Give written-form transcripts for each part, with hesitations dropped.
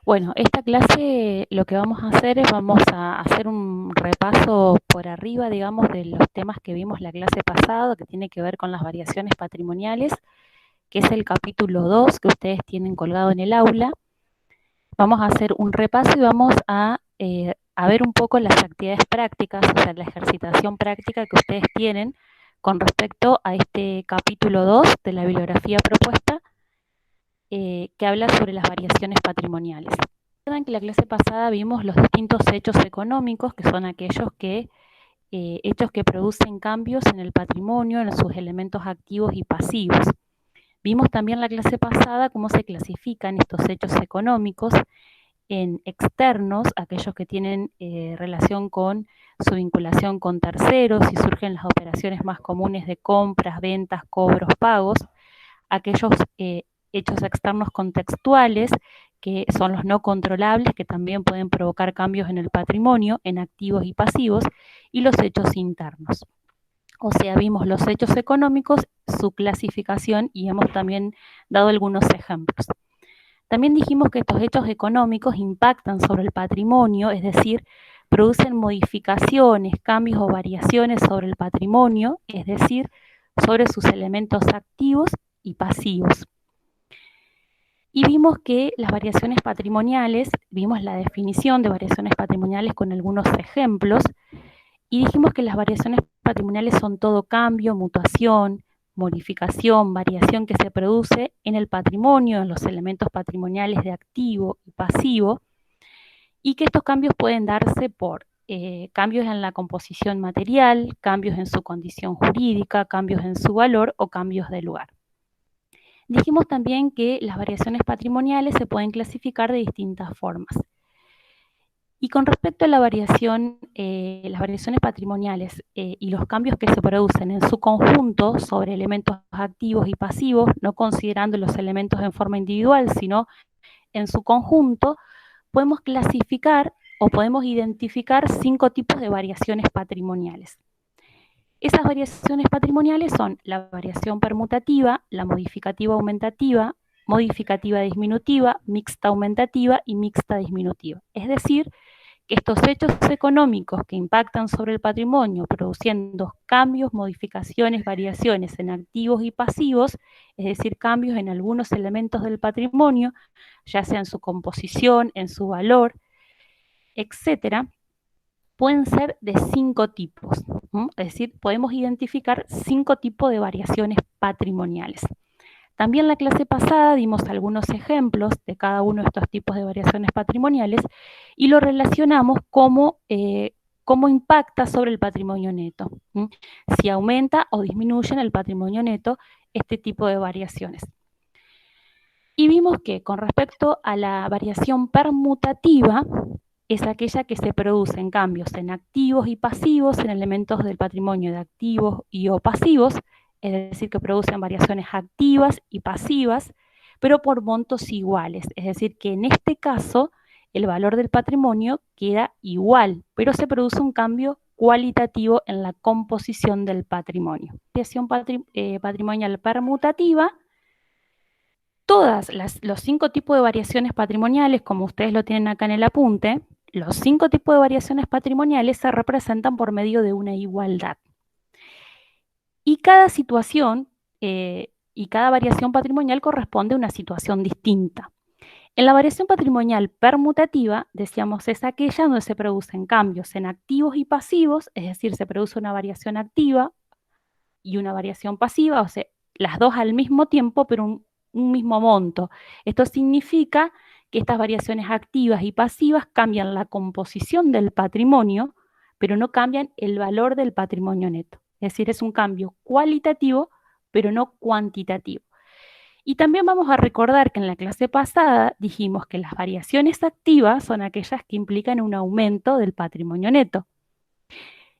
Bueno, esta clase lo que vamos a hacer es vamos a hacer un repaso por arriba, digamos, de los temas que vimos la clase pasada, que tiene que ver con las variaciones patrimoniales, que es el capítulo 2 que ustedes tienen colgado en el aula. Vamos a hacer un repaso y vamos a ver un poco las actividades prácticas, o sea, la ejercitación práctica que ustedes tienen con respecto a este capítulo 2 de la bibliografía propuesta, que habla sobre las variaciones patrimoniales. Recuerdan que la clase pasada vimos los distintos hechos económicos, que son aquellos hechos que producen cambios en el patrimonio, en sus elementos activos y pasivos. Vimos también la clase pasada cómo se clasifican estos hechos económicos en externos, aquellos que tienen relación con su vinculación con terceros, y surgen las operaciones más comunes de compras, ventas, cobros, pagos, aquellos hechos externos contextuales, que son los no controlables, que también pueden provocar cambios en el patrimonio, en activos y pasivos, y los hechos internos. O sea, vimos los hechos económicos, su clasificación, y hemos también dado algunos ejemplos. También dijimos que estos hechos económicos impactan sobre el patrimonio, es decir, producen modificaciones, cambios o variaciones sobre el patrimonio, es decir, sobre sus elementos activos y pasivos. Y vimos que las variaciones patrimoniales, vimos la definición de variaciones patrimoniales con algunos ejemplos, y dijimos que las variaciones patrimoniales son todo cambio, mutación, modificación, variación que se produce en el patrimonio, en los elementos patrimoniales de activo y pasivo, y que estos cambios pueden darse por cambios en la composición material, cambios en su condición jurídica, cambios en su valor o cambios de lugar. Dijimos también que las variaciones patrimoniales se pueden clasificar de distintas formas. Y con respecto a la variación, las variaciones patrimoniales y los cambios que se producen en su conjunto sobre elementos activos y pasivos, no considerando los elementos en forma individual, sino en su conjunto, podemos clasificar o podemos identificar 5 tipos de variaciones patrimoniales. Esas variaciones patrimoniales son la variación permutativa, la modificativa aumentativa, modificativa disminutiva, mixta aumentativa y mixta disminutiva. Es decir, que estos hechos económicos que impactan sobre el patrimonio, produciendo cambios, modificaciones, variaciones en activos y pasivos, es decir, cambios en algunos elementos del patrimonio, ya sea en su composición, en su valor, etcétera, pueden ser de 5 tipos. Es decir, podemos identificar 5 tipos de variaciones patrimoniales. También la clase pasada dimos algunos ejemplos de cada uno de estos tipos de variaciones patrimoniales y lo relacionamos cómo impacta sobre el patrimonio neto. Si aumenta o disminuye en el patrimonio neto este tipo de variaciones. Y vimos que con respecto a la variación permutativa, es aquella que se produce en cambios en activos y pasivos, en elementos del patrimonio de activos y o pasivos, es decir, que producen variaciones activas y pasivas, pero por montos iguales. Es decir, que en este caso el valor del patrimonio queda igual, pero se produce un cambio cualitativo en la composición del patrimonio. Variación patrimonial permutativa, los 5 tipos de variaciones patrimoniales, como ustedes lo tienen acá en el apunte, los 5 tipos de variaciones patrimoniales se representan por medio de una igualdad. Y cada situación y cada variación patrimonial corresponde a una situación distinta. En la variación patrimonial permutativa, decíamos, es aquella donde se producen cambios en activos y pasivos, es decir, se produce una variación activa y una variación pasiva, o sea, las dos al mismo tiempo, pero un mismo monto. Esto significa que estas variaciones activas y pasivas cambian la composición del patrimonio, pero no cambian el valor del patrimonio neto. Es decir, es un cambio cualitativo, pero no cuantitativo. Y también vamos a recordar que en la clase pasada dijimos que las variaciones activas son aquellas que implican un aumento del patrimonio neto.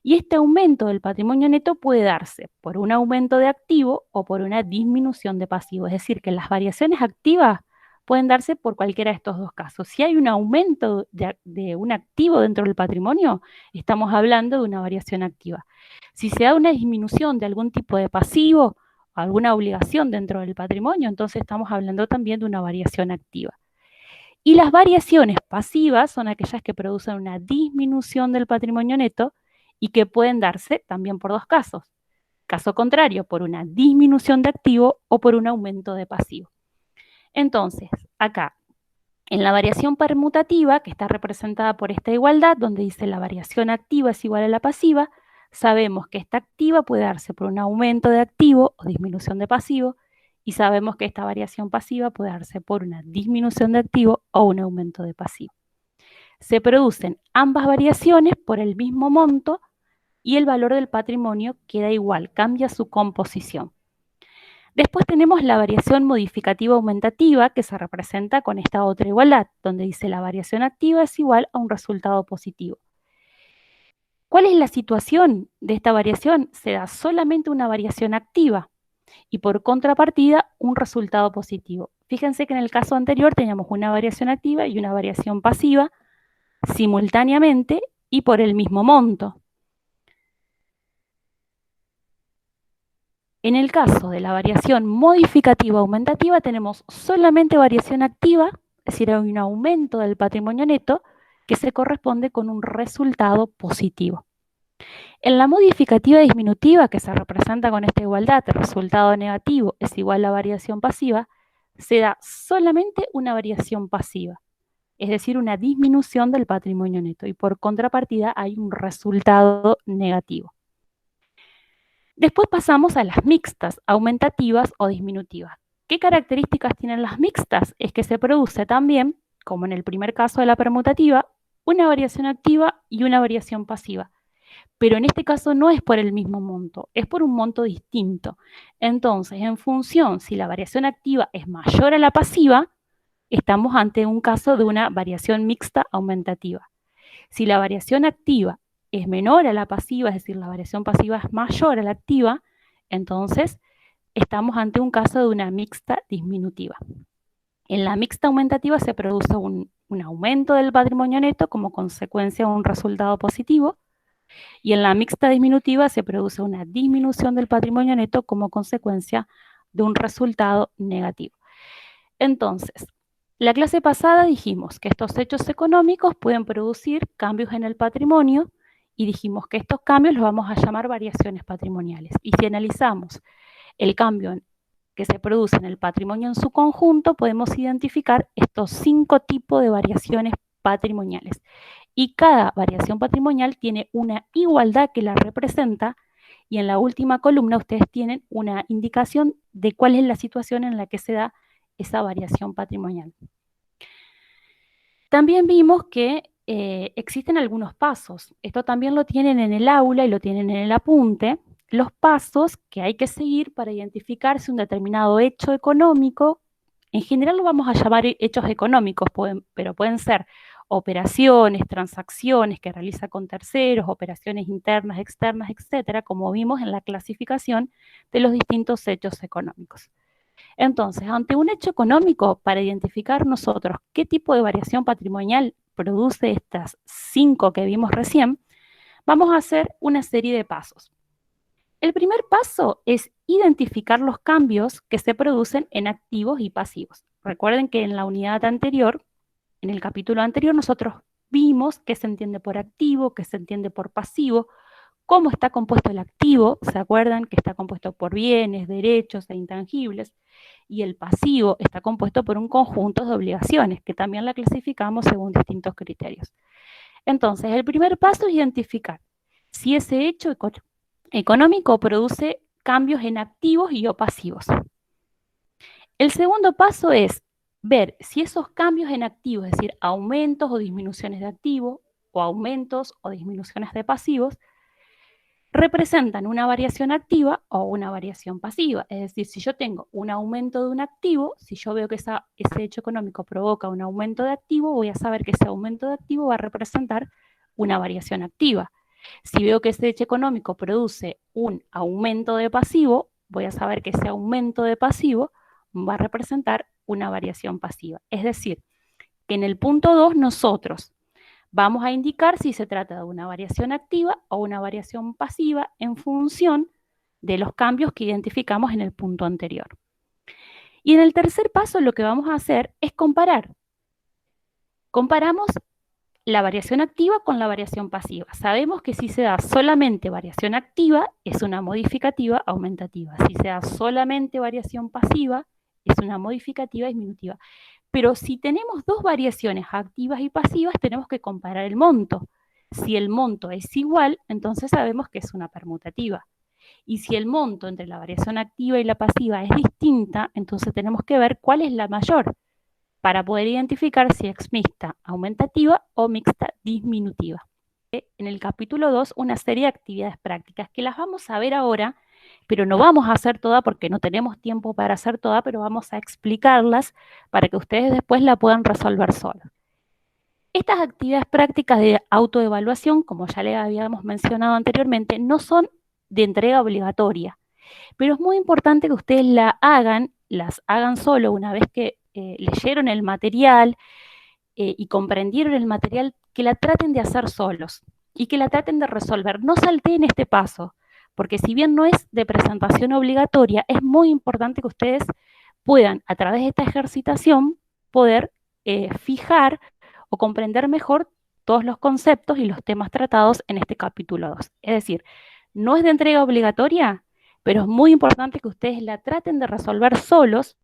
Y este aumento del patrimonio neto puede darse por un aumento de activo o por una disminución de pasivo. Es decir, que las variaciones activas pueden darse por cualquiera de estos dos casos. Si hay un aumento de un activo dentro del patrimonio, estamos hablando de una variación activa. Si se da una disminución de algún tipo de pasivo, alguna obligación dentro del patrimonio, entonces estamos hablando también de una variación activa. Y las variaciones pasivas son aquellas que producen una disminución del patrimonio neto y que pueden darse también por dos casos. Caso contrario, por una disminución de activo o por un aumento de pasivo. Entonces, acá, en la variación permutativa, que está representada por esta igualdad, donde dice la variación activa es igual a la pasiva, sabemos que esta activa puede darse por un aumento de activo o disminución de pasivo, y sabemos que esta variación pasiva puede darse por una disminución de activo o un aumento de pasivo. Se producen ambas variaciones por el mismo monto y el valor del patrimonio queda igual, cambia su composición. Después tenemos la variación modificativa aumentativa, que se representa con esta otra igualdad, donde dice la variación activa es igual a un resultado positivo. ¿Cuál es la situación de esta variación? Se da solamente una variación activa y por contrapartida un resultado positivo. Fíjense que en el caso anterior teníamos una variación activa y una variación pasiva simultáneamente y por el mismo monto. En el caso de la variación modificativa aumentativa tenemos solamente variación activa, es decir, hay un aumento del patrimonio neto que se corresponde con un resultado positivo. En la modificativa disminutiva, que se representa con esta igualdad, el resultado negativo es igual a la variación pasiva, se da solamente una variación pasiva, es decir, una disminución del patrimonio neto, y por contrapartida hay un resultado negativo. Después pasamos a las mixtas, aumentativas o disminutivas. ¿Qué características tienen las mixtas? Es que se produce también, como en el primer caso de la permutativa, una variación activa y una variación pasiva. Pero en este caso no es por el mismo monto, es por un monto distinto. Entonces, en función, si la variación activa es mayor a la pasiva, estamos ante un caso de una variación mixta aumentativa. Si la variación activa es menor a la pasiva, es decir, la variación pasiva es mayor a la activa, entonces estamos ante un caso de una mixta disminutiva. En la mixta aumentativa se produce un aumento del patrimonio neto como consecuencia de un resultado positivo, y en la mixta disminutiva se produce una disminución del patrimonio neto como consecuencia de un resultado negativo. Entonces, la clase pasada dijimos que estos hechos económicos pueden producir cambios en el patrimonio y dijimos que estos cambios los vamos a llamar variaciones patrimoniales. Y si analizamos el cambio que se produce en el patrimonio en su conjunto, podemos identificar estos 5 tipos de variaciones patrimoniales. Y cada variación patrimonial tiene una igualdad que la representa, y en la última columna ustedes tienen una indicación de cuál es la situación en la que se da esa variación patrimonial. También vimos que existen algunos pasos. Esto también lo tienen en el aula y lo tienen en el apunte. Los pasos que hay que seguir para identificar si un determinado hecho económico, en general lo vamos a llamar hechos económicos, pero pueden ser operaciones, transacciones que realiza con terceros, operaciones internas, externas, etcétera, como vimos en la clasificación de los distintos hechos económicos. Entonces, ante un hecho económico, para identificar nosotros qué tipo de variación patrimonial produce estas 5 que vimos recién, vamos a hacer una serie de pasos. El primer paso es identificar los cambios que se producen en activos y pasivos. Recuerden que en la unidad anterior, en el capítulo anterior, nosotros vimos qué se entiende por activo, qué se entiende por pasivo, cómo está compuesto el activo, ¿se acuerdan? Que está compuesto por bienes, derechos e intangibles, y el pasivo está compuesto por un conjunto de obligaciones, que también la clasificamos según distintos criterios. Entonces, el primer paso es identificar si ese hecho económico produce cambios en activos y o pasivos. El segundo paso es ver si esos cambios en activos, es decir, aumentos o disminuciones de activos, o aumentos o disminuciones de pasivos, representan una variación activa o una variación pasiva. Es decir, si yo tengo un aumento de un activo, si yo veo que ese hecho económico provoca un aumento de activo, voy a saber que ese aumento de activo va a representar una variación activa. Si veo que ese hecho económico produce un aumento de pasivo, voy a saber que ese aumento de pasivo va a representar una variación pasiva. Es decir, que en el punto 2 nosotros vamos a indicar si se trata de una variación activa o una variación pasiva en función de los cambios que identificamos en el punto anterior. Y en el tercer paso lo que vamos a hacer es comparar Comparamos la variación activa con la variación pasiva. Sabemos que si se da solamente variación activa, es una modificativa aumentativa. Si se da solamente variación pasiva, es una modificativa disminutiva. Pero si tenemos dos variaciones activas y pasivas, tenemos que comparar el monto. Si el monto es igual, entonces sabemos que es una permutativa. Y si el monto entre la variación activa y la pasiva es distinta, entonces tenemos que ver cuál es la mayor para poder identificar si es mixta aumentativa o mixta disminutiva. En el capítulo 2, una serie de actividades prácticas que las vamos a ver ahora, pero no vamos a hacer todas porque no tenemos tiempo para hacer todas, pero vamos a explicarlas para que ustedes después la puedan resolver solos. Estas actividades prácticas de autoevaluación, como ya les habíamos mencionado anteriormente, no son de entrega obligatoria, pero es muy importante que ustedes las hagan solo una vez que leyeron el material y comprendieron el material, que la traten de hacer solos y que la traten de resolver. No salteen este paso, porque si bien no es de presentación obligatoria, es muy importante que ustedes puedan, a través de esta ejercitación, poder fijar o comprender mejor todos los conceptos y los temas tratados en este capítulo 2. Es decir, no es de entrega obligatoria, pero es muy importante que ustedes la traten de resolver solos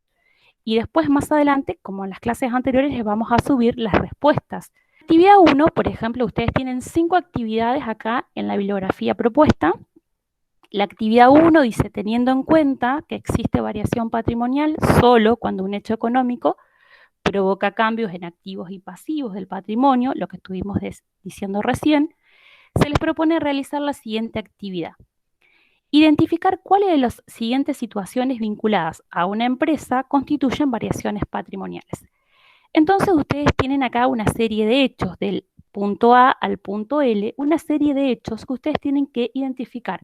y después más adelante, como en las clases anteriores, les vamos a subir las respuestas. Actividad 1, por ejemplo, ustedes tienen 5 actividades acá en la bibliografía propuesta. La actividad 1 dice, teniendo en cuenta que existe variación patrimonial solo cuando un hecho económico provoca cambios en activos y pasivos del patrimonio, lo que estuvimos diciendo recién, se les propone realizar la siguiente actividad. Identificar cuáles de las siguientes situaciones vinculadas a una empresa constituyen variaciones patrimoniales. Entonces ustedes tienen acá una serie de hechos del punto A al punto L, una serie de hechos que ustedes tienen que identificar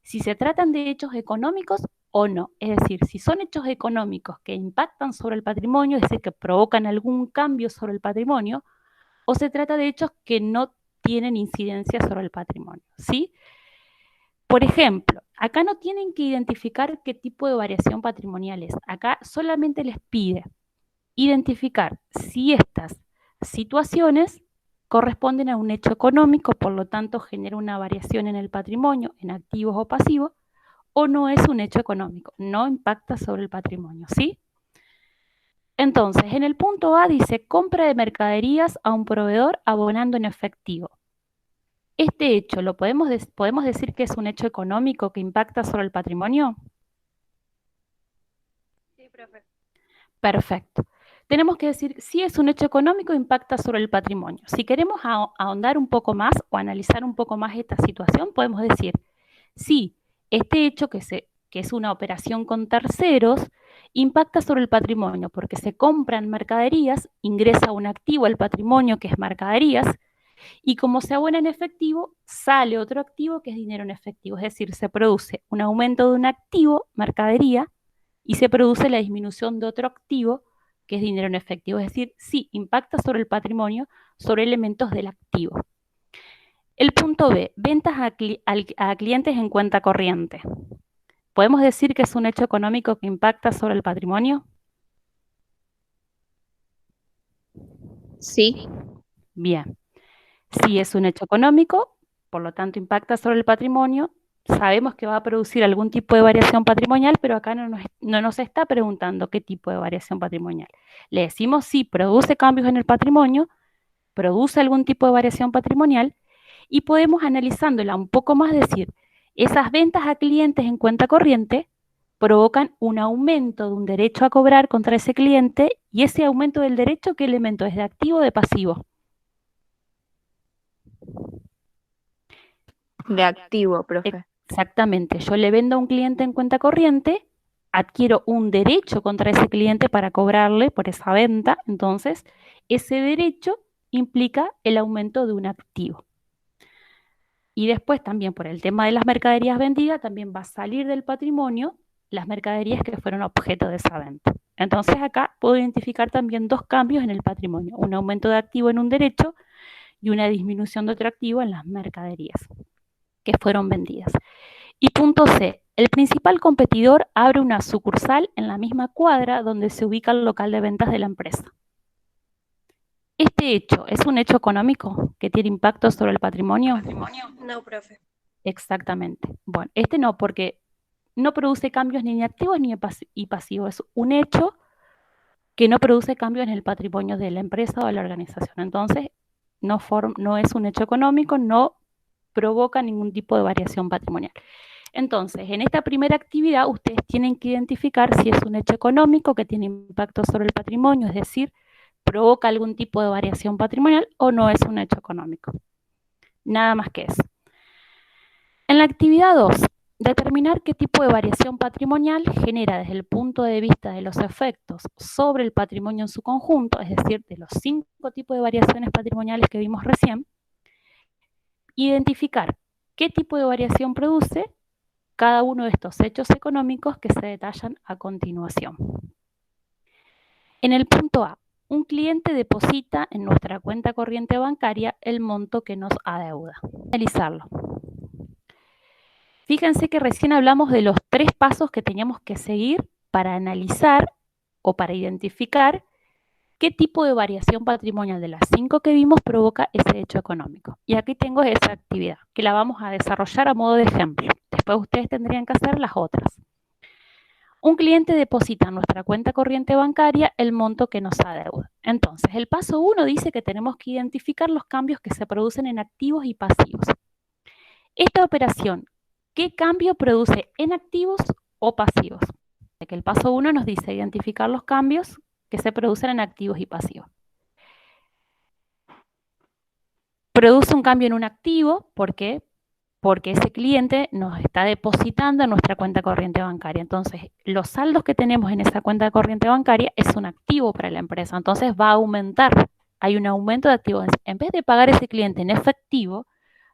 si se tratan de hechos económicos o no. Es decir, si son hechos económicos que impactan sobre el patrimonio, es decir, que provocan algún cambio sobre el patrimonio, o se trata de hechos que no tienen incidencia sobre el patrimonio, ¿sí? Por ejemplo, acá no tienen que identificar qué tipo de variación patrimonial es. Acá solamente les pide identificar si estas situaciones corresponden a un hecho económico, por lo tanto genera una variación en el patrimonio, en activos o pasivos, o no es un hecho económico, no impacta sobre el patrimonio, ¿sí? Entonces, en el punto A dice compra de mercaderías a un proveedor abonando en efectivo. Este hecho, ¿podemos decir que es un hecho económico que impacta sobre el patrimonio? Sí, profe. Perfecto. Tenemos que decir si es un hecho económico impacta sobre el patrimonio. Si queremos ahondar un poco más o analizar un poco más esta situación, podemos decir si este hecho que es una operación con terceros impacta sobre el patrimonio porque se compran mercaderías, ingresa un activo al patrimonio que es mercaderías y como se abona en efectivo, sale otro activo que es dinero en efectivo. Es decir, se produce un aumento de un activo, mercadería, y se produce la disminución de otro activo, que es dinero en efectivo. Es decir, sí, impacta sobre el patrimonio, sobre elementos del activo. El punto B, ventas a clientes en cuenta corriente. ¿Podemos decir que es un hecho económico que impacta sobre el patrimonio? Sí. Bien. Si es un hecho económico, por lo tanto impacta sobre el patrimonio, sabemos que va a producir algún tipo de variación patrimonial, pero acá no nos está preguntando qué tipo de variación patrimonial. Le decimos si produce cambios en el patrimonio, produce algún tipo de variación patrimonial, y podemos analizándola un poco más decir, esas ventas a clientes en cuenta corriente provocan un aumento de un derecho a cobrar contra ese cliente, y ese aumento del derecho, ¿qué elemento es? ¿De activo o de pasivo? De activo, profe. Exactamente, yo le vendo a un cliente en cuenta corriente, adquiero un derecho contra ese cliente para cobrarle por esa venta, entonces ese derecho implica el aumento de un activo. Y después también por el tema de las mercaderías vendidas, también va a salir del patrimonio las mercaderías que fueron objeto de esa venta. Entonces acá puedo identificar también dos cambios en el patrimonio, un aumento de activo en un derecho y una disminución de otro activo en las mercaderías que fueron vendidas. Y punto C, el principal competidor abre una sucursal en la misma cuadra donde se ubica el local de ventas de la empresa. ¿Este hecho es un hecho económico que tiene impacto sobre el patrimonio? No, profe. Exactamente. Bueno, este no, porque no produce cambios ni activos ni pasivos. Es un hecho que no produce cambios en el patrimonio de la empresa o de la organización. Entonces, no es un hecho económico, no provoca ningún tipo de variación patrimonial. Entonces, en esta primera actividad, ustedes tienen que identificar si es un hecho económico que tiene impacto sobre el patrimonio, es decir, provoca algún tipo de variación patrimonial o no es un hecho económico. Nada más que eso. En la actividad 2, determinar qué tipo de variación patrimonial genera desde el punto de vista de los efectos sobre el patrimonio en su conjunto, es decir, de los 5 tipos de variaciones patrimoniales que vimos recién, identificar qué tipo de variación produce cada uno de estos hechos económicos que se detallan a continuación. En el punto A, un cliente deposita en nuestra cuenta corriente bancaria el monto que nos adeuda. Analizarlo. Fíjense que recién hablamos de los 3 pasos que teníamos que seguir para analizar o para identificar qué tipo de variación patrimonial de las 5 que vimos provoca ese hecho económico. Y aquí tengo esa actividad, que la vamos a desarrollar a modo de ejemplo. Después ustedes tendrían que hacer las otras. Un cliente deposita en nuestra cuenta corriente bancaria el monto que nos adeuda. Entonces, el paso 1 dice que tenemos que identificar los cambios que se producen en activos y pasivos. Esta operación, ¿qué cambio produce en activos o pasivos? Que el paso 1 nos dice identificar los cambios que se producen en activos y pasivos. Produce un cambio en un activo, ¿por qué? Porque ese cliente nos está depositando en nuestra cuenta corriente bancaria. Entonces, los saldos que tenemos en esa cuenta corriente bancaria es un activo para la empresa. Entonces, va a aumentar. Hay un aumento de activos. En vez de pagar ese cliente en efectivo,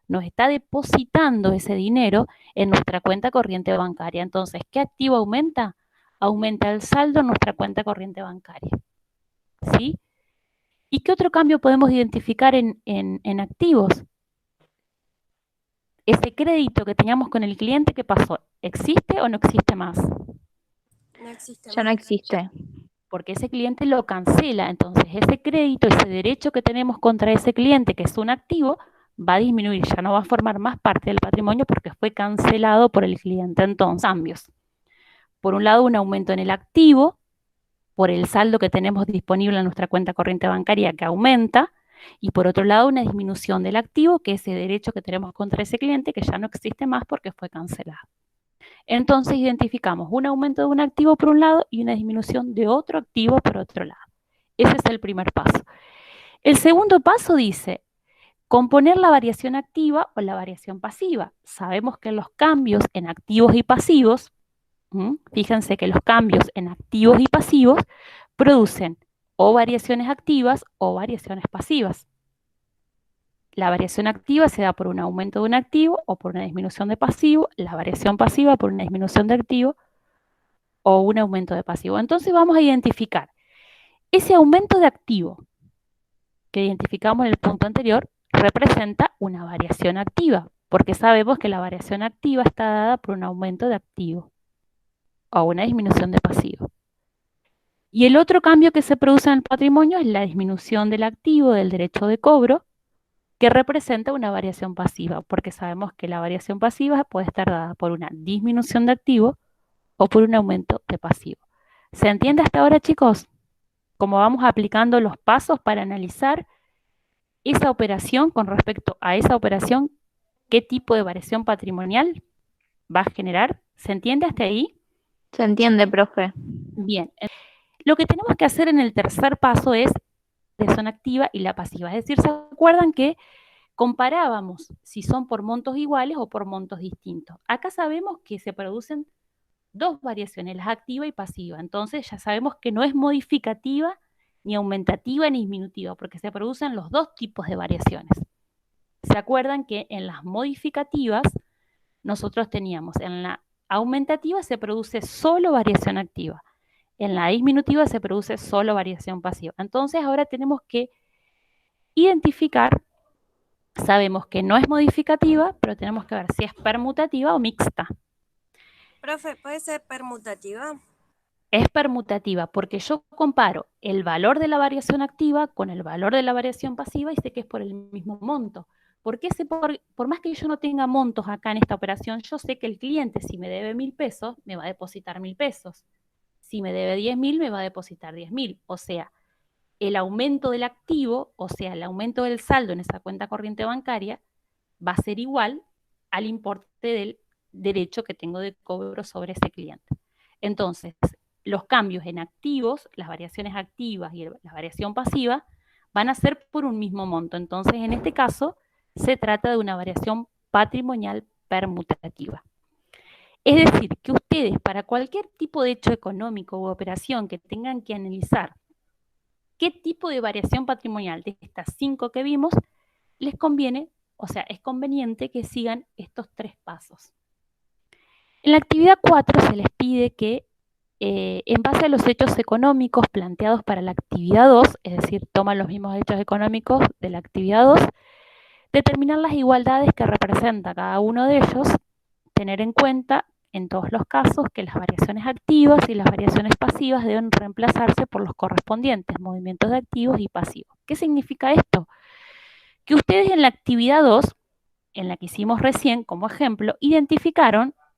nos está depositando ese dinero en nuestra cuenta corriente bancaria. Entonces, ¿qué activo aumenta? Aumenta el saldo en nuestra cuenta corriente bancaria. ¿Sí? ¿Y qué otro cambio podemos identificar en activos? Ese crédito que teníamos con el cliente, ¿qué pasó? ¿Existe o no existe más? No existe Ya no existe. Porque ese cliente lo cancela. Entonces, ese crédito, ese derecho que tenemos contra ese cliente, que es un activo, va a disminuir, ya no va a formar más parte del patrimonio porque fue cancelado por el cliente. Entonces, cambios. Por un lado, un aumento en el activo, por el saldo que tenemos disponible en nuestra cuenta corriente bancaria que aumenta, y por otro lado, una disminución del activo, que es ese derecho que tenemos contra ese cliente que ya no existe más porque fue cancelado. Entonces identificamos un aumento de un activo por un lado y una disminución de otro activo por otro lado. Ese es el primer paso. El segundo paso dice componer la variación activa o la variación pasiva. Sabemos que los cambios en activos y pasivos, fíjense que los cambios en activos y pasivos producen o variaciones activas o variaciones pasivas. La variación activa se da por un aumento de un activo o por una disminución de pasivo, la variación pasiva por una disminución de activo o un aumento de pasivo. Entonces vamos a identificar ese aumento de activo que identificamos en el punto anterior representa una variación activa, porque sabemos que la variación activa está dada por un aumento de activo o una disminución de pasivo. Y el otro cambio que se produce en el patrimonio es la disminución del activo del derecho de cobro, que representa una variación pasiva, porque sabemos que la variación pasiva puede estar dada por una disminución de activo o por un aumento de pasivo. ¿Se entiende hasta ahora, chicos? Cómo vamos aplicando los pasos para analizar esa operación con respecto a esa operación, qué tipo de variación patrimonial va a generar. ¿Se entiende hasta ahí? Se entiende, profe. Bien. Lo que tenemos que hacer en el tercer paso es la variación activa y la pasiva. Es decir, ¿se acuerdan que comparábamos si son por montos iguales o por montos distintos? Acá sabemos que se producen dos variaciones, la activa y pasiva. Entonces ya sabemos que no es modificativa, ni aumentativa, ni disminutiva, porque se producen los dos tipos de variaciones. ¿Se acuerdan que en las modificativas nosotros teníamos, en la aumentativa se produce solo variación activa, en la disminutiva se produce solo variación pasiva? Entonces ahora tenemos que identificar, sabemos que no es modificativa, pero tenemos que ver si es permutativa o mixta. Profe, ¿puede ser permutativa? Es permutativa porque yo comparo el valor de la variación activa con el valor de la variación pasiva y sé que es por el mismo monto. Porque por más que yo no tenga montos acá en esta operación, yo sé que el cliente, si me debe 1.000 pesos, me va a depositar 1.000 pesos. Si me debe 10.000, me va a depositar 10.000. O sea, el aumento del activo, o sea, el aumento del saldo en esa cuenta corriente bancaria, va a ser igual al importe del derecho que tengo de cobro sobre ese cliente. Entonces, los cambios en activos, las variaciones activas y la variación pasiva, van a ser por un mismo monto. Entonces, en este caso, se trata de una variación patrimonial permutativa. Es decir, que ustedes, para cualquier tipo de hecho económico u operación que tengan que analizar qué tipo de variación patrimonial de estas 5 que vimos, les conviene, o sea, es conveniente que sigan estos 3 pasos. En la actividad 4 se les pide que, en base a los hechos económicos planteados para la actividad 2, es decir, toman los mismos hechos económicos de la actividad 2, determinar las igualdades que representa cada uno de ellos, tener en cuenta en todos los casos que las variaciones activas y las variaciones pasivas deben reemplazarse por los correspondientes movimientos de activos y pasivos. ¿Qué significa esto? Que ustedes en la actividad 2, en la que hicimos recién como ejemplo,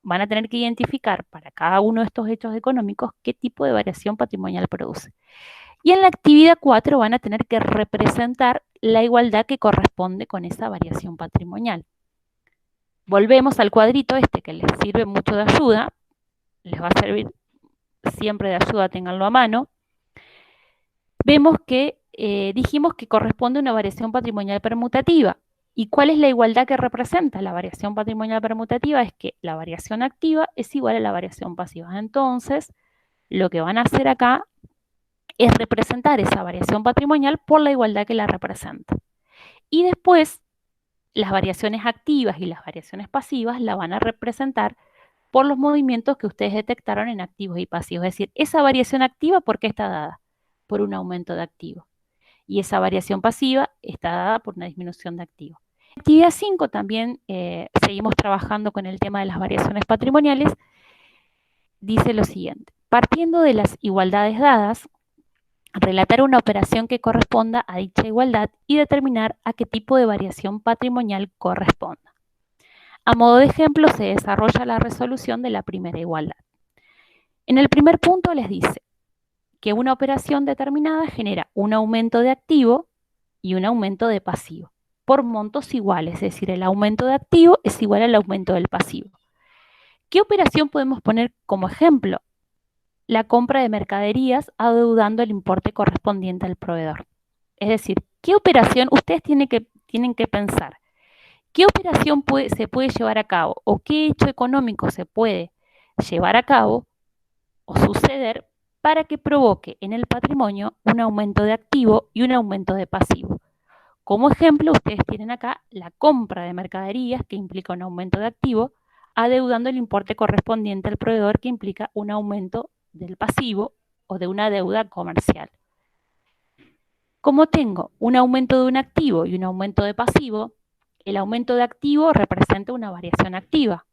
van a tener que identificar para cada uno de estos hechos económicos qué tipo de variación patrimonial produce. Y en la actividad 4 van a tener que representar la igualdad que corresponde con esa variación patrimonial. Volvemos al cuadrito este que les sirve mucho de ayuda, les va a servir siempre de ayuda, ténganlo a mano. Vemos que dijimos que corresponde a una variación patrimonial permutativa. ¿Y cuál es la igualdad que representa? La variación patrimonial permutativa es que la variación activa es igual a la variación pasiva. Entonces, lo que van a hacer acá es representar esa variación patrimonial por la igualdad que la representa. Y después, las variaciones activas y las variaciones pasivas la van a representar por los movimientos que ustedes detectaron en activos y pasivos. Es decir, esa variación activa, ¿por qué está dada? Por un aumento de activos. Y esa variación pasiva está dada por una disminución de activos. En actividad 5 también seguimos trabajando con el tema de las variaciones patrimoniales. Dice lo siguiente: partiendo de las igualdades dadas, relatar una operación que corresponda a dicha igualdad y determinar a qué tipo de variación patrimonial corresponda. A modo de ejemplo, se desarrolla la resolución de la primera igualdad. En el primer punto les dice que una operación determinada genera un aumento de activo y un aumento de pasivo por montos iguales, es decir, el aumento de activo es igual al aumento del pasivo. ¿Qué operación podemos poner como ejemplo? La compra de mercaderías adeudando el importe correspondiente al proveedor. Es decir, ¿qué operación ustedes tienen que pensar? ¿Qué operación se puede llevar a cabo o qué hecho económico se puede llevar a cabo o suceder para que provoque en el patrimonio un aumento de activo y un aumento de pasivo? Como ejemplo, ustedes tienen acá la compra de mercaderías, que implica un aumento de activo, adeudando el importe correspondiente al proveedor, que implica un aumento del pasivo o de una deuda comercial. Como tengo un aumento de un activo y un aumento de pasivo, el aumento de activo representa una variación activa.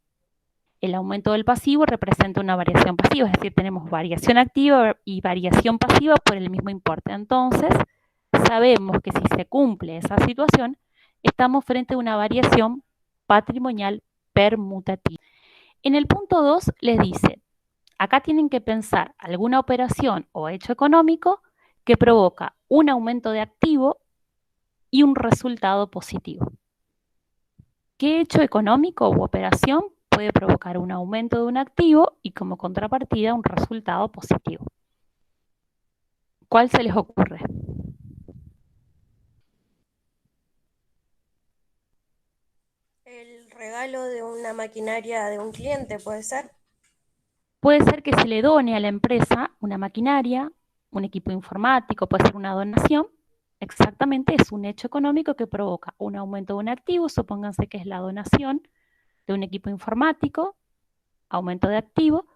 El aumento del pasivo representa una variación pasiva, es decir, tenemos variación activa y variación pasiva por el mismo importe. Entonces, sabemos que si se cumple esa situación, estamos frente a una variación patrimonial permutativa. En el punto 2 les dice, acá tienen que pensar alguna operación o hecho económico que provoca un aumento de activo y un resultado positivo. ¿Qué hecho económico u operación puede provocar un aumento de un activo y como contrapartida un resultado positivo? ¿Cuál se les ocurre? El regalo de una maquinaria de un cliente, ¿puede ser? Puede ser que se le done a la empresa una maquinaria, un equipo informático, puede ser una donación. Exactamente, es un hecho económico que provoca un aumento de un activo, supónganse que es la donación de un equipo informático, aumento de activo,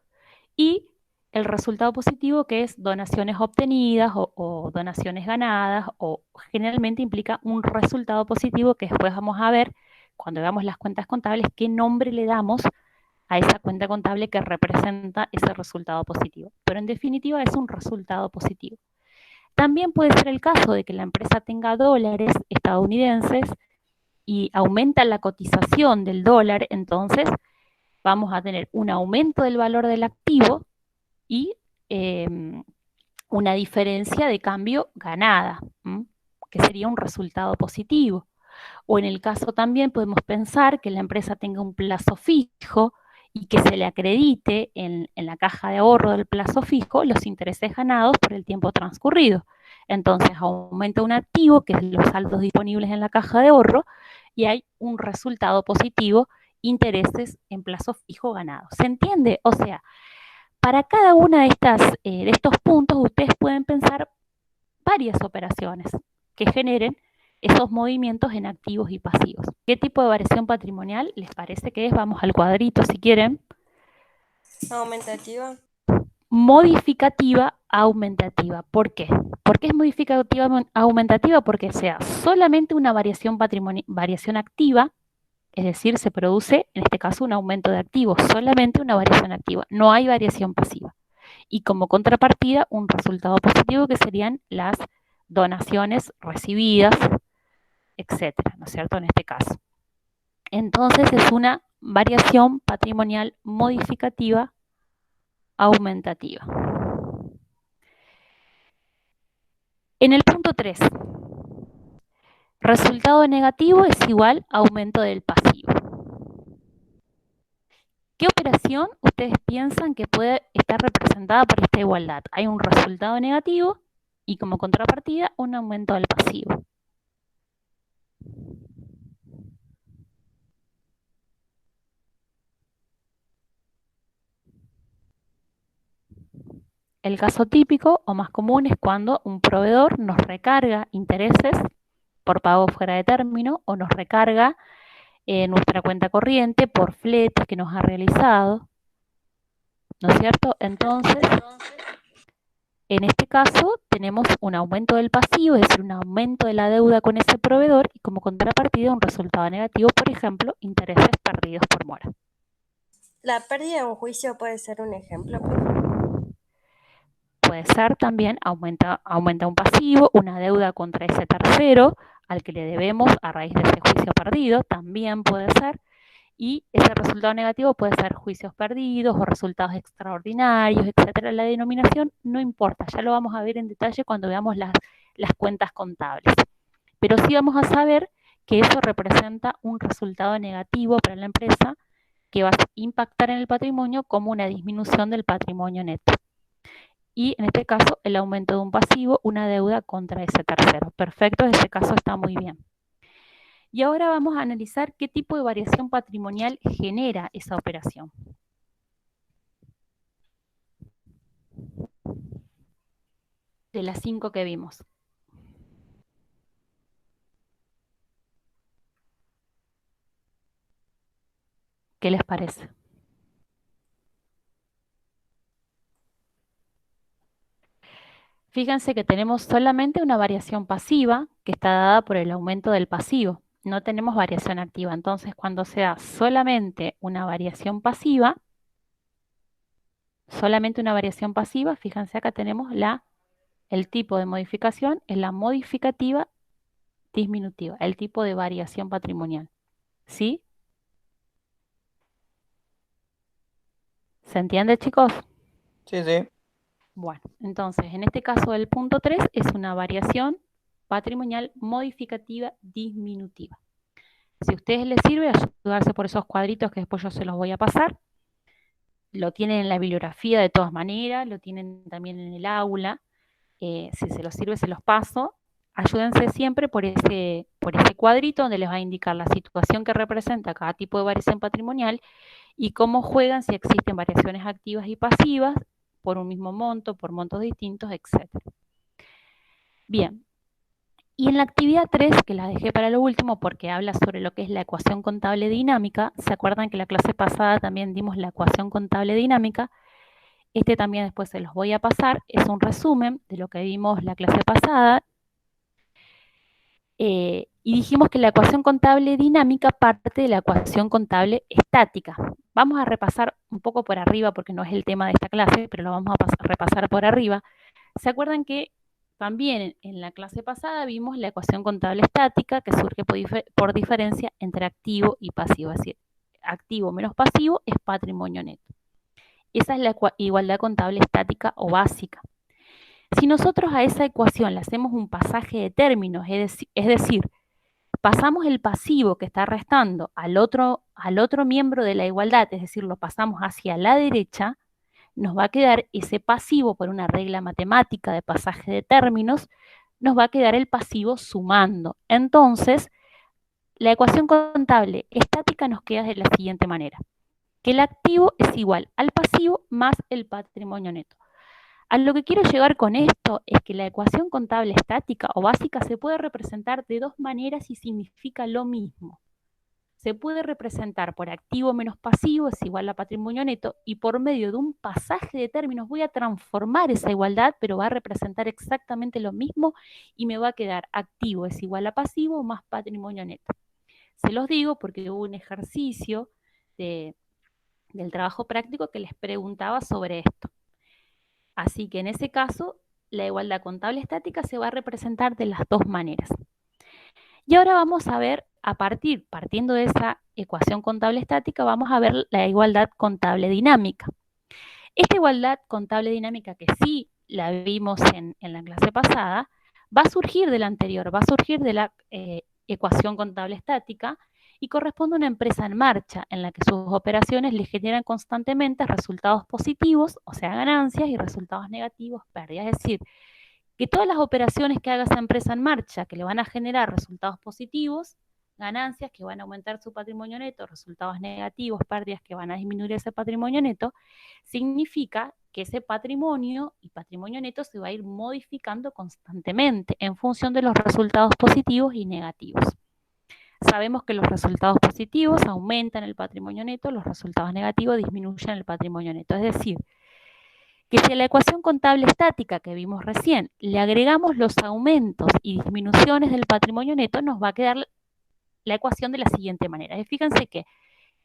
y el resultado positivo, que es donaciones obtenidas o donaciones ganadas, o generalmente implica un resultado positivo que después vamos a ver cuando veamos las cuentas contables qué nombre le damos a esa cuenta contable que representa ese resultado positivo. Pero en definitiva es un resultado positivo. También puede ser el caso de que la empresa tenga dólares estadounidenses y aumenta la cotización del dólar, entonces vamos a tener un aumento del valor del activo y una diferencia de cambio ganada, que sería un resultado positivo. O en el caso también podemos pensar que la empresa tenga un plazo fijo y que se le acredite en la caja de ahorro del plazo fijo los intereses ganados por el tiempo transcurrido. Entonces aumenta un activo, que es los saldos disponibles en la caja de ahorro, y hay un resultado positivo, intereses en plazo fijo ganados. ¿Se entiende? O sea, para cada una de estos puntos ustedes pueden pensar varias operaciones que generen esos movimientos en activos y pasivos. ¿Qué tipo de variación patrimonial les parece que es? Vamos al cuadrito si quieren. Aumentativa. Modificativa, aumentativa. ¿Por qué? ¿Por qué es modificativa, aumentativa? Porque sea solamente una variación activa, es decir, se produce, en este caso, un aumento de activos, solamente una variación activa, no hay variación pasiva. Y como contrapartida, un resultado positivo que serían las donaciones recibidas, etcétera, ¿no es cierto? En este caso. Entonces es una variación patrimonial modificativa aumentativa. En el punto 3, resultado negativo es igual a aumento del pasivo. ¿Qué operación ustedes piensan que puede estar representada por esta igualdad? Hay un resultado negativo y como contrapartida un aumento del pasivo. El caso típico o más común es cuando un proveedor nos recarga intereses por pago fuera de término o nos recarga nuestra cuenta corriente por fletes que nos ha realizado, ¿no es cierto? Entonces, en este caso tenemos un aumento del pasivo, es decir, un aumento de la deuda con ese proveedor y como contrapartida un resultado negativo, por ejemplo, intereses perdidos por mora. La pérdida de un juicio puede ser un ejemplo. Puede ser también, aumenta un pasivo, una deuda contra ese tercero al que le debemos a raíz de ese juicio perdido, también puede ser, y ese resultado negativo puede ser juicios perdidos o resultados extraordinarios, etcétera. La denominación no importa, ya lo vamos a ver en detalle cuando veamos las cuentas contables. Pero sí vamos a saber que eso representa un resultado negativo para la empresa que va a impactar en el patrimonio como una disminución del patrimonio neto. Y en este caso el aumento de un pasivo, una deuda contra ese tercero. Perfecto, en este caso está muy bien. Y ahora vamos a analizar qué tipo de variación patrimonial genera esa operación. De las 5 que vimos. ¿Qué les parece? Fíjense que tenemos solamente una variación pasiva que está dada por el aumento del pasivo. No tenemos variación activa. Entonces, cuando sea solamente una variación pasiva, fíjense acá tenemos el tipo de modificación es la modificativa disminutiva, el tipo de variación patrimonial. ¿Sí? ¿Se entiende, chicos? Sí, sí. Bueno, entonces, en este caso el punto 3 es una variación patrimonial modificativa disminutiva. Si a ustedes les sirve, ayudarse por esos cuadritos que después yo se los voy a pasar. Lo tienen en la bibliografía de todas maneras, lo tienen también en el aula. Si se los sirve, se los paso. Ayúdense siempre por ese cuadrito donde les va a indicar la situación que representa cada tipo de variación patrimonial y cómo juegan si existen variaciones activas y pasivas por un mismo monto, por montos distintos, etc. Bien, y en la actividad 3, que la dejé para lo último porque habla sobre lo que es la ecuación contable dinámica, ¿se acuerdan que la clase pasada también dimos la ecuación contable dinámica? Este también después se los voy a pasar, es un resumen de lo que vimos la clase pasada. Y dijimos que la ecuación contable dinámica parte de la ecuación contable estática. Vamos a repasar un poco por arriba, porque no es el tema de esta clase, pero lo vamos a repasar por arriba. ¿Se acuerdan que también en la clase pasada vimos la ecuación contable estática que surge por diferencia entre activo y pasivo? Es decir, activo menos pasivo es patrimonio neto. Esa es la igualdad contable estática o básica. Si nosotros a esa ecuación le hacemos un pasaje de términos, es decir, pasamos el pasivo que está restando al otro miembro de la igualdad, es decir, lo pasamos hacia la derecha, nos va a quedar ese pasivo por una regla matemática de pasaje de términos, nos va a quedar el pasivo sumando. Entonces, la ecuación contable estática nos queda de la siguiente manera, que el activo es igual al pasivo más el patrimonio neto. A lo que quiero llegar con esto es que la ecuación contable estática o básica se puede representar de dos maneras y significa lo mismo. Se puede representar por activo menos pasivo es igual a patrimonio neto y por medio de un pasaje de términos voy a transformar esa igualdad, pero va a representar exactamente lo mismo y me va a quedar activo es igual a pasivo más patrimonio neto. Se los digo porque hubo un ejercicio del trabajo práctico que les preguntaba sobre esto. Así que en ese caso, la igualdad contable estática se va a representar de las dos maneras. Y ahora vamos a ver, partiendo de esa ecuación contable estática, vamos a ver la igualdad contable dinámica. Esta igualdad contable dinámica, que sí la vimos en la clase pasada, va a surgir de la anterior, va a surgir de la ecuación contable estática y corresponde a una empresa en marcha en la que sus operaciones le generan constantemente resultados positivos, o sea, ganancias, y resultados negativos, pérdidas. Es decir, que todas las operaciones que haga esa empresa en marcha, que le van a generar resultados positivos, ganancias que van a aumentar su patrimonio neto, resultados negativos, pérdidas que van a disminuir ese patrimonio neto, significa que ese patrimonio y patrimonio neto se va a ir modificando constantemente en función de los resultados positivos y negativos. Sabemos que los resultados positivos aumentan el patrimonio neto, los resultados negativos disminuyen el patrimonio neto. Es decir, que si a la ecuación contable estática que vimos recién le agregamos los aumentos y disminuciones del patrimonio neto, nos va a quedar la ecuación de la siguiente manera. Fíjense que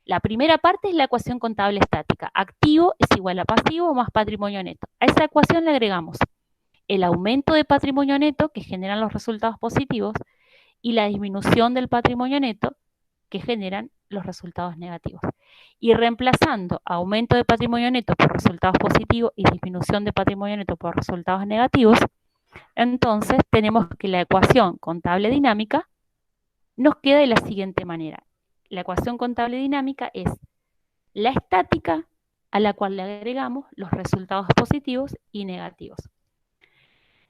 la primera parte es la ecuación contable estática. Activo es igual a pasivo más patrimonio neto. A esa ecuación le agregamos el aumento de patrimonio neto que generan los resultados positivos y la disminución del patrimonio neto que generan los resultados negativos. Y reemplazando aumento de patrimonio neto por resultados positivos y disminución de patrimonio neto por resultados negativos, entonces tenemos que la ecuación contable dinámica nos queda de la siguiente manera. La ecuación contable dinámica es la estática a la cual le agregamos los resultados positivos y negativos.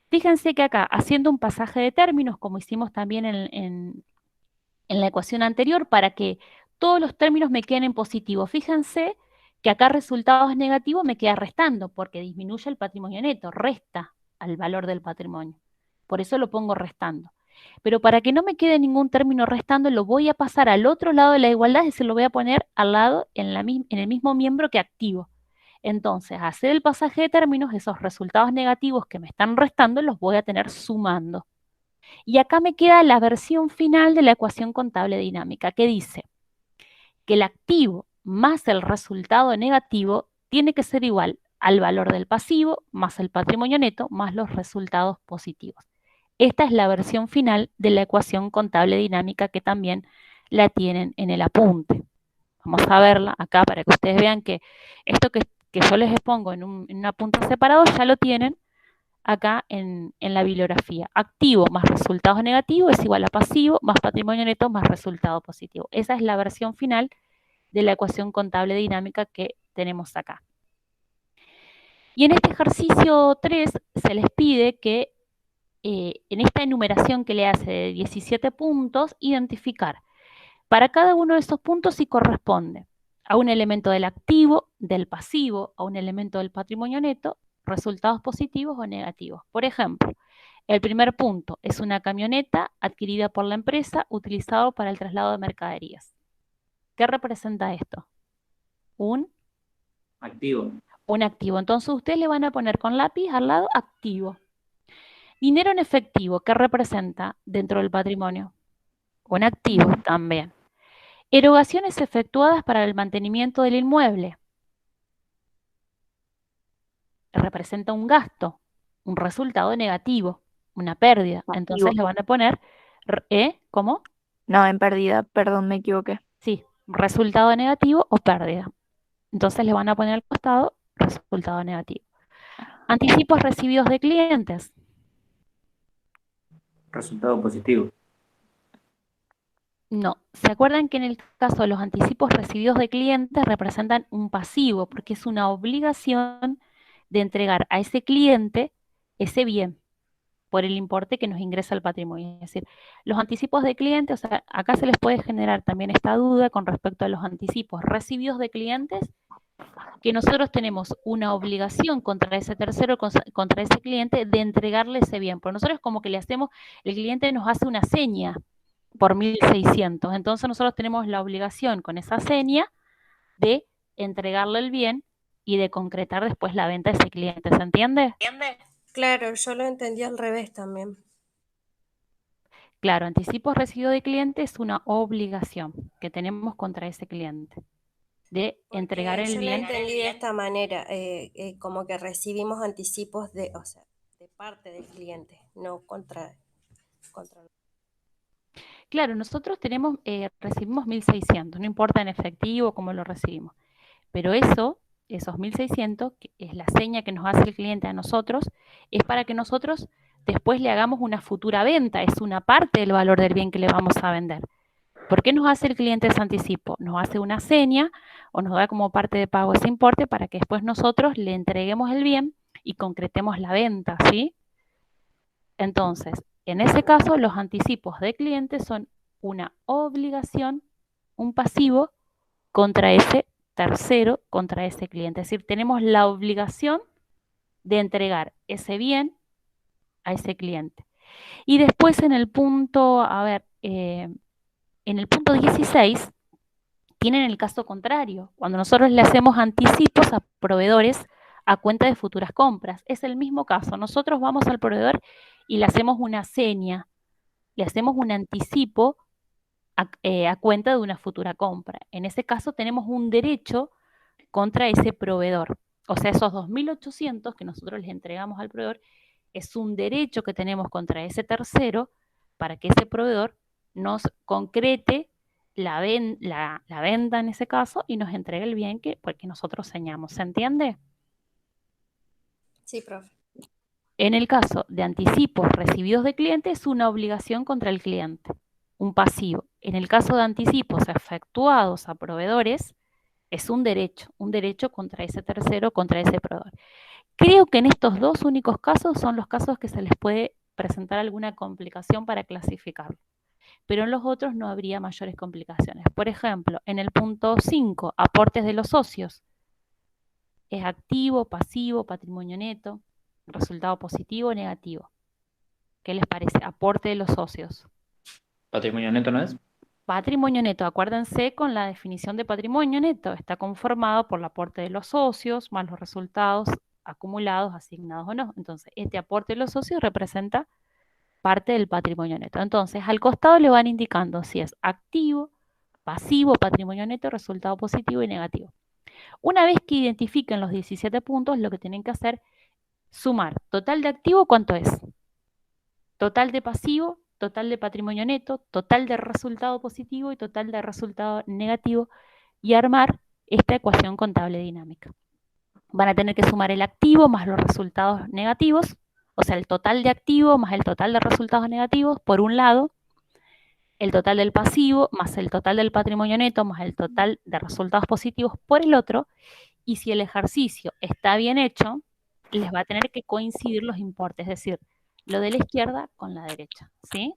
Fíjense que acá, haciendo un pasaje de términos, como hicimos también en la ecuación anterior, para que todos los términos me queden en positivo. Fíjense que acá resultados negativos me queda restando, porque disminuye el patrimonio neto, resta al valor del patrimonio. Por eso lo pongo restando. Pero para que no me quede ningún término restando, lo voy a pasar al otro lado de la igualdad, es decir, lo voy a poner al lado en el mismo miembro que activo. Entonces, hacer el pasaje de términos, esos resultados negativos que me están restando, los voy a tener sumando. Y acá me queda la versión final de la ecuación contable dinámica, que dice que el activo más el resultado negativo tiene que ser igual al valor del pasivo más el patrimonio neto más los resultados positivos. Esta es la versión final de la ecuación contable dinámica que también la tienen en el apunte. Vamos a verla acá para que ustedes vean que esto que yo les expongo en un apunte separado ya lo tienen acá en la bibliografía. Activo más resultados negativos es igual a pasivo más patrimonio neto más resultado positivo. Esa es la versión final de la ecuación contable dinámica que tenemos acá. Y en este ejercicio 3 se les pide que en esta enumeración que le hace de 17 puntos, identificar para cada uno de esos puntos si corresponde a un elemento del activo, del pasivo, a un elemento del patrimonio neto, resultados positivos o negativos. Por ejemplo, el primer punto es una camioneta adquirida por la empresa utilizada para el traslado de mercaderías. ¿Qué representa esto? Un activo. Un activo. Entonces ustedes le van a poner con lápiz al lado activo. Dinero en efectivo, ¿qué representa dentro del patrimonio? Un activo también. Erogaciones efectuadas para el mantenimiento del inmueble. Representa un gasto, un resultado negativo, una pérdida. Entonces Pasivo. le van a poner, ¿cómo? No, en pérdida, perdón, me equivoqué. Sí, resultado negativo o pérdida. Entonces le van a poner al costado resultado negativo. Anticipos recibidos de clientes. Resultado positivo. No, ¿se acuerdan que en el caso de los anticipos recibidos de clientes representan un pasivo? Porque es una obligación de entregar a ese cliente ese bien por el importe que nos ingresa al patrimonio. Es decir, los anticipos de clientes, o sea, acá se les puede generar también esta duda con respecto a los anticipos recibidos de clientes, que nosotros tenemos una obligación contra ese tercero, contra ese cliente, de entregarle ese bien. Porque nosotros como que le hacemos, el cliente nos hace una seña por 1.600. Entonces nosotros tenemos la obligación con esa seña de entregarle el bien y de concretar después la venta de ese cliente. ¿Se entiende? Claro, yo lo entendí al revés también. Claro, anticipos recibidos de cliente es una obligación que tenemos contra ese cliente de entregar Porque el yo lo bien. entendí de esta manera, como que recibimos anticipos o sea, de parte del cliente, no contra. Claro, nosotros tenemos, recibimos 1.600, no importa en efectivo cómo lo recibimos, pero esos 1.600, que es la seña que nos hace el cliente a nosotros, es para que nosotros después le hagamos una futura venta, es una parte del valor del bien que le vamos a vender. ¿Por qué nos hace el cliente ese anticipo? Nos hace una seña o nos da como parte de pago ese importe para que después nosotros le entreguemos el bien y concretemos la venta, ¿sí? Entonces, en ese caso, los anticipos de clientes son una obligación, un pasivo contra ese tercero, contra ese cliente. Es decir, tenemos la obligación de entregar ese bien a ese cliente. Y después en el punto, en el punto 16, tienen el caso contrario, cuando nosotros le hacemos anticipos a proveedores a cuenta de futuras compras. Es el mismo caso, nosotros vamos al proveedor y le hacemos una seña, le hacemos un anticipo a cuenta de una futura compra. En ese caso tenemos un derecho contra ese proveedor. O sea, esos 2.800 que nosotros les entregamos al proveedor es un derecho que tenemos contra ese tercero para que ese proveedor nos concrete la venta en ese caso y nos entregue el bien porque nosotros señamos. ¿Se entiende? Sí, profe. En el caso de anticipos recibidos de clientes, es una obligación contra el cliente, un pasivo. En el caso de anticipos efectuados a proveedores, es un derecho contra ese tercero, contra ese proveedor. Creo que en estos dos únicos casos son los casos que se les puede presentar alguna complicación para clasificarlo, pero en los otros no habría mayores complicaciones. Por ejemplo, en el punto 5, aportes de los socios, es activo, pasivo, patrimonio neto, resultado positivo o negativo. ¿Qué les parece? Aporte de los socios. ¿Patrimonio neto no es? Patrimonio neto, acuérdense con la definición de patrimonio neto, está conformado por el aporte de los socios más los resultados acumulados, asignados o no. Entonces, este aporte de los socios representa parte del patrimonio neto. Entonces, al costado le van indicando si es activo, pasivo, patrimonio neto, resultado positivo y negativo. Una vez que identifiquen los 17 puntos, lo que tienen que hacer es sumar total de activo, ¿cuánto es? Total de pasivo, total de patrimonio neto, total de resultado positivo y total de resultado negativo y armar esta ecuación contable dinámica. Van a tener que sumar el activo más los resultados negativos, o sea, el total de activo más el total de resultados negativos, por un lado, el total del pasivo más el total del patrimonio neto más el total de resultados positivos por el otro, y si el ejercicio está bien hecho, les va a tener que coincidir los importes, es decir, lo de la izquierda con la derecha, ¿sí?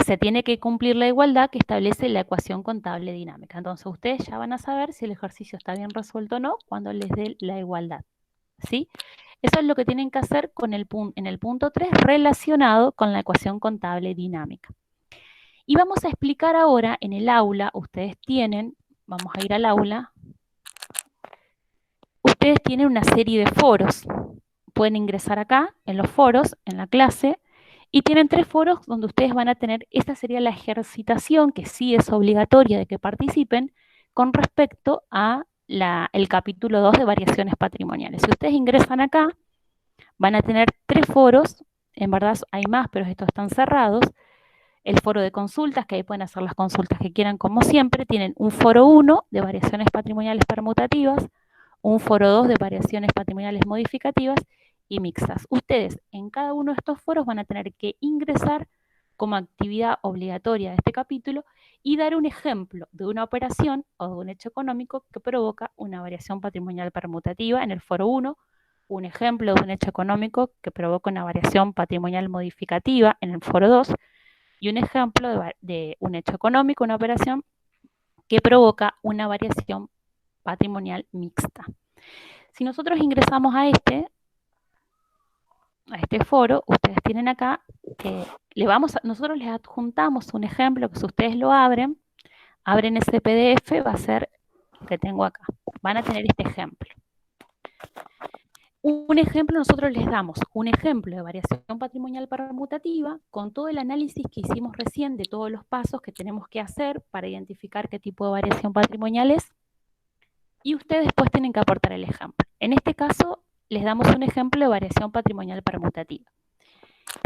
Se tiene que cumplir la igualdad que establece la ecuación contable dinámica. Entonces, ustedes ya van a saber si el ejercicio está bien resuelto o no cuando les dé la igualdad, ¿sí? Eso es lo que tienen que hacer en el punto 3 relacionado con la ecuación contable dinámica. Y vamos a explicar ahora en el aula, vamos a ir al aula, ustedes tienen una serie de foros. Pueden ingresar acá, en los foros, en la clase, Y tienen 3 foros donde ustedes van a tener, esta sería la ejercitación, que sí es obligatoria de que participen, con respecto a el capítulo 2 de variaciones patrimoniales. Si ustedes ingresan acá, van a tener 3 foros, en verdad hay más, pero estos están cerrados. El foro de consultas, que ahí pueden hacer las consultas que quieran como siempre. Tienen un foro 1 de variaciones patrimoniales permutativas, un foro 2 de variaciones patrimoniales modificativas y mixtas. Ustedes en cada uno de estos foros van a tener que ingresar como actividad obligatoria de este capítulo y dar un ejemplo de una operación o de un hecho económico que provoca una variación patrimonial permutativa en el foro 1, un ejemplo de un hecho económico que provoca una variación patrimonial modificativa en el foro 2 y un ejemplo de un hecho económico, una operación que provoca una variación patrimonial mixta. Si nosotros ingresamos a este foro, ustedes tienen acá, nosotros les adjuntamos un ejemplo que si ustedes lo abren ese PDF, va a ser lo que tengo acá. Van a tener este ejemplo. Un ejemplo, nosotros les damos un ejemplo de variación patrimonial permutativa con todo el análisis que hicimos recién de todos los pasos que tenemos que hacer para identificar qué tipo de variación patrimonial es, y ustedes después tienen que aportar el ejemplo. En este caso, les damos un ejemplo de variación patrimonial permutativa.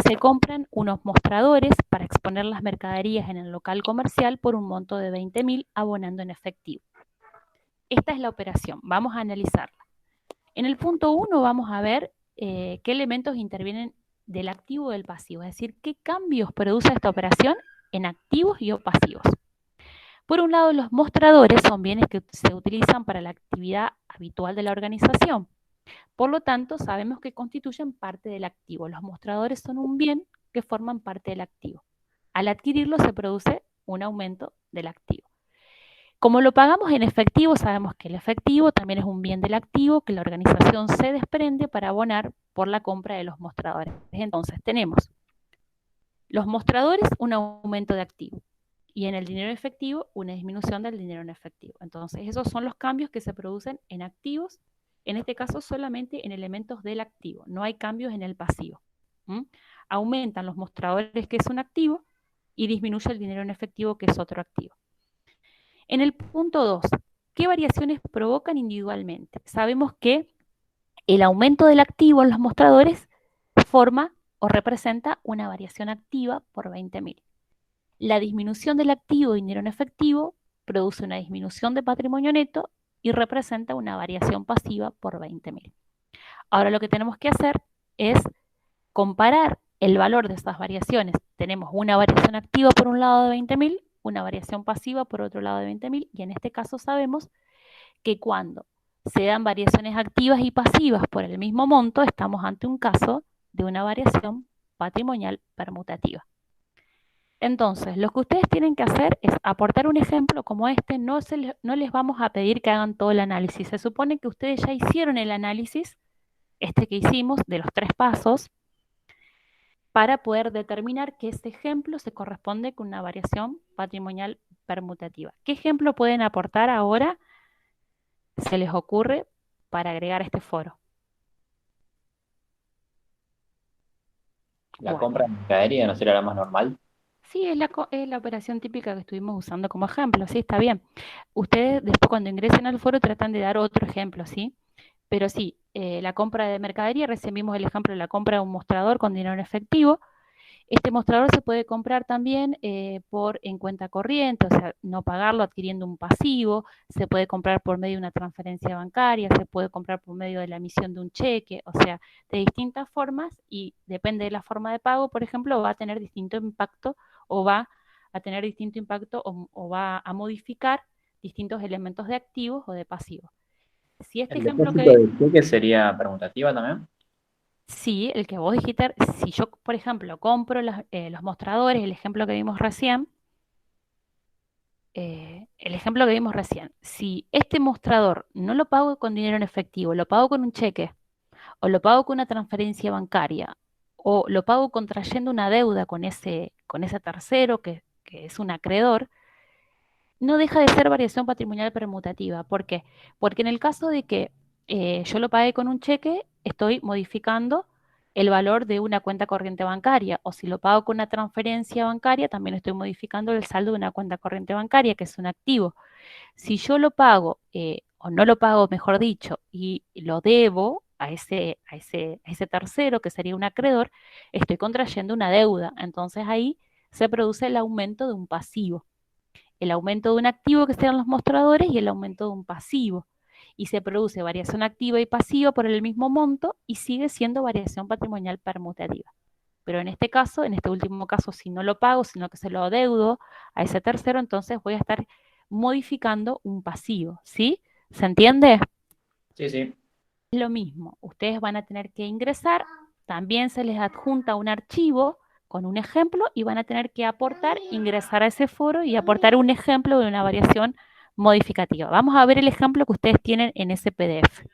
Se compran unos mostradores para exponer las mercaderías en el local comercial por un monto de 20.000 abonando en efectivo. Esta es la operación, vamos a analizarla. En el punto 1 vamos a ver qué elementos intervienen del activo o del pasivo, es decir, qué cambios produce esta operación en activos y o pasivos. Por un lado, los mostradores son bienes que se utilizan para la actividad habitual de la organización. Por lo tanto, sabemos que constituyen parte del activo. Los mostradores son un bien que forman parte del activo. Al adquirirlo se produce un aumento del activo. Como lo pagamos en efectivo, sabemos que el efectivo también es un bien del activo que la organización se desprende para abonar por la compra de los mostradores. Entonces tenemos los mostradores, un aumento de activo, y en el dinero efectivo, una disminución del dinero en efectivo. Entonces esos son los cambios que se producen en activos, en este caso solamente en elementos del activo, no hay cambios en el pasivo. Aumentan los mostradores, que es un activo, y disminuye el dinero en efectivo, que es otro activo. En el punto 2, ¿qué variaciones provocan individualmente? Sabemos que el aumento del activo en los mostradores forma o representa una variación activa por 20.000. La disminución del activo de dinero en efectivo produce una disminución de patrimonio neto y representa una variación pasiva por 20.000. Ahora lo que tenemos que hacer es comparar el valor de estas variaciones. Tenemos una variación activa por un lado de 20.000, una variación pasiva por otro lado de 20.000, y en este caso sabemos que cuando se dan variaciones activas y pasivas por el mismo monto, estamos ante un caso de una variación patrimonial permutativa. Entonces, lo que ustedes tienen que hacer es aportar un ejemplo como este. No les vamos a pedir que hagan todo el análisis. Se supone que ustedes ya hicieron el análisis, que hicimos, de los 3 pasos, para poder determinar que ese ejemplo se corresponde con una variación patrimonial permutativa. ¿Qué ejemplo pueden aportar ahora, se les ocurre, para agregar este foro? La compra de mercadería no será la más normal. Sí, es la operación típica que estuvimos usando como ejemplo, sí, está bien. Ustedes después cuando ingresen al foro tratan de dar otro ejemplo, ¿sí? Pero sí, la compra de mercadería, recién vimos el ejemplo de la compra de un mostrador con dinero en efectivo. Este mostrador se puede comprar también en cuenta corriente, o sea, no pagarlo adquiriendo un pasivo, se puede comprar por medio de una transferencia bancaria, se puede comprar por medio de la emisión de un cheque, o sea, de distintas formas, y depende de la forma de pago, por ejemplo, va a tener distinto impacto o va a tener distinto impacto o va a modificar distintos elementos de activos o de pasivos. Si este ¿El ejemplo depósito que... de cheque sería permutativa también? Sí, el que vos dijiste, si yo, por ejemplo, compro los mostradores, el ejemplo que vimos recién, si este mostrador no lo pago con dinero en efectivo, lo pago con un cheque, o lo pago con una transferencia bancaria, o lo pago contrayendo una deuda con ese tercero que es un acreedor, no deja de ser variación patrimonial permutativa. ¿Por qué? Porque en el caso de que yo lo pague con un cheque, estoy modificando el valor de una cuenta corriente bancaria, o si lo pago con una transferencia bancaria, también estoy modificando el saldo de una cuenta corriente bancaria, que es un activo. Si yo lo pago, o no lo pago, mejor dicho, y lo debo a ese tercero, que sería un acreedor, estoy contrayendo una deuda. Entonces ahí se produce el aumento de un pasivo. El aumento de un activo, que sean los mostradores, y el aumento de un pasivo. Y se produce variación activa y pasiva por el mismo monto y sigue siendo variación patrimonial permutativa. Pero en este caso, en este último caso, si no lo pago, sino que se lo adeudo a ese tercero, entonces voy a estar modificando un pasivo, ¿sí? ¿Se entiende? Sí, sí. Es lo mismo, ustedes van a tener que ingresar, también se les adjunta un archivo con un ejemplo y van a tener que aportar, ingresar a ese foro y aportar un ejemplo de una variación modificativa. Vamos a ver el ejemplo que ustedes tienen en ese PDF.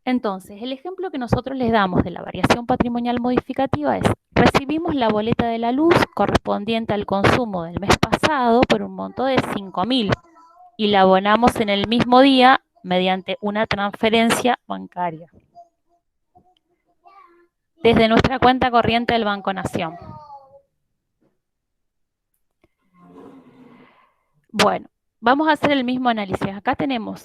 Entonces, el ejemplo que nosotros les damos de la variación patrimonial modificativa es: recibimos la boleta de la luz correspondiente al consumo del mes pasado por un monto de 5.000 y la abonamos en el mismo día mediante una transferencia bancaria desde nuestra cuenta corriente del Banco Nación. Bueno, vamos a hacer el mismo análisis. Acá tenemos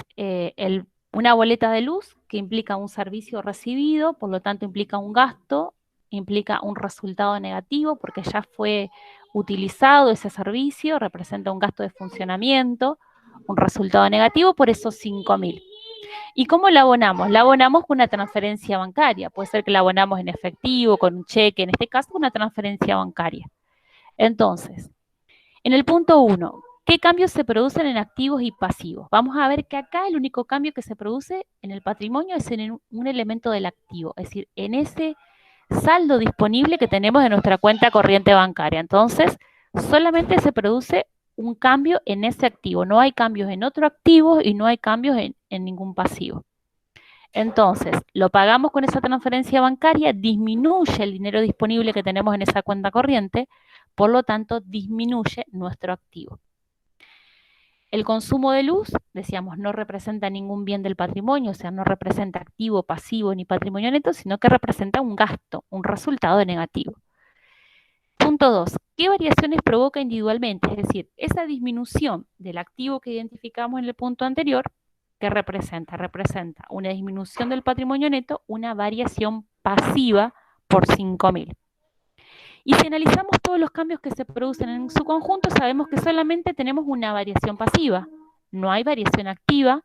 una boleta de luz que implica un servicio recibido, por lo tanto implica un gasto, implica un resultado negativo porque ya fue utilizado ese servicio, representa un gasto de funcionamiento, un resultado negativo por esos 5.000. ¿Y cómo la abonamos? La abonamos con una transferencia bancaria. Puede ser que la abonamos en efectivo, con un cheque, en este caso una transferencia bancaria. Entonces, en el punto 1, ¿qué cambios se producen en activos y pasivos? Vamos a ver que acá el único cambio que se produce en el patrimonio es en un elemento del activo, es decir, en ese saldo disponible que tenemos de nuestra cuenta corriente bancaria. Entonces, solamente se produce un cambio en ese activo, no hay cambios en otro activo y no hay cambios en ningún pasivo. Entonces, lo pagamos con esa transferencia bancaria, disminuye el dinero disponible que tenemos en esa cuenta corriente, por lo tanto, disminuye nuestro activo. El consumo de luz, decíamos, no representa ningún bien del patrimonio, o sea, no representa activo, pasivo ni patrimonio neto, sino que representa un gasto, un resultado negativo. Punto 2. ¿Qué variaciones provoca individualmente? Es decir, esa disminución del activo que identificamos en el punto anterior, ¿qué representa? Representa una disminución del patrimonio neto, una variación pasiva por 5.000. Y si analizamos todos los cambios que se producen en su conjunto, sabemos que solamente tenemos una variación pasiva. No hay variación activa,